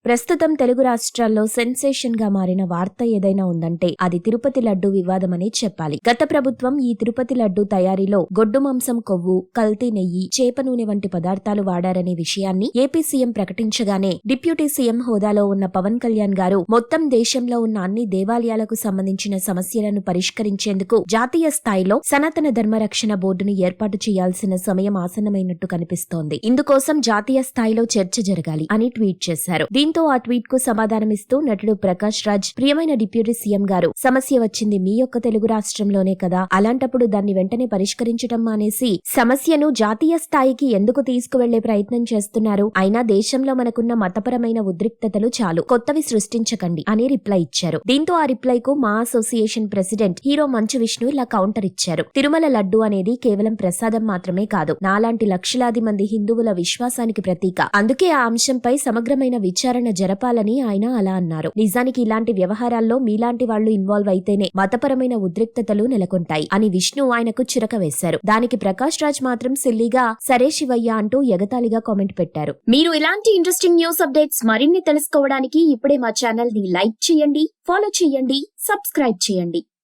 ప్రస్తుతం తెలుగు రాష్ట్రాల్లో సెన్సేషన్ గా మారిన వార్త ఏదైనా ఉందంటే అది తిరుపతి లడ్డు వివాదమనే చెప్పాలి. గత ప్రభుత్వం ఈ తిరుపతి లడ్డు తయారీలో గొడ్డు మాంసం కొవ్వు, కల్తీ నెయ్యి, చేప నూనె వంటి పదార్థాలు వాడారనే విషయాన్ని ఏపీ సీఎం ప్రకటించగానే డిప్యూటీ సీఎం హోదాలో ఉన్న పవన్ కళ్యాణ్ గారు మొత్తం దేశంలో ఉన్న అన్ని దేవాలయాలకు సంబంధించిన సమస్యలను పరిష్కరించేందుకు జాతీయ స్థాయిలో సనాతన ధర్మరక్షణ బోర్డును ఏర్పాటు చేయాల్సిన సమయం ఆసన్నమైనట్టు కనిపిస్తోంది. ఇందుకోసం జాతీయ స్థాయిలో చర్చ జరగాలి అని ట్వీట్ చేశారు. దీంతో ఆ ట్వీట్ కు సమాధానమిస్తూ నటుడు ప్రకాష్ రాజ్, ప్రియమైన డిప్యూటీ సీఎం గారు, సమస్య వచ్చింది మీ యొక్క తెలుగు రాష్ట్రంలోనే కదా, అలాంటప్పుడు దాన్ని వెంటనే పరిష్కరించడం మానేసి సమస్యను జాతీయ స్థాయికి ఎందుకు తీసుకువెళ్లే ప్రయత్నం చేస్తున్నారు? అయినా దేశంలో మనకున్న మతపరమైన ఉద్రిక్తతలు చాలు, కొత్తవి సృష్టించకండి అని రిప్లై ఇచ్చారు. దీంతో ఆ రిప్లై కు మా association president hero Manchu Vishnu ఇలా కౌంటర్ ఇచ్చారు. తిరుమల లడ్డు అనేది కేవలం ప్రసాదం మాత్రమే కాదు, నాలాంటి లక్షలాది మంది హిందువుల విశ్వాసానికి ప్రతీక. అందుకే ఆ అంశంపై సమగ్రమైన విచారణ జరపాలని ఆయన అలా అన్నారు. నిజానికి ఇలాంటి వ్యవహారాల్లో మీలాంటి వాళ్లు ఇన్వాల్వ్ అయితేనే మతపరమైన ఉద్రిక్తతలు నెలకొంటాయి అని విష్ణు ఆయనకు చురక వేశారు. దానికి ప్రకాష్ రాజ్ మాత్రం సిల్లీగా సరే శివయ్య అంటూ ఎగతాళిగా కామెంట్ పెట్టారు. మీరు ఇలాంటి ఇంట్రెస్టింగ్ న్యూస్ అప్డేట్స్ మరిన్ని తెలుసుకోవడానికి ఇప్పుడే మా ఛానల్ ని లైక్ చేయండి, ఫాలో చేయండి, సబ్స్క్రైబ్ చేయండి.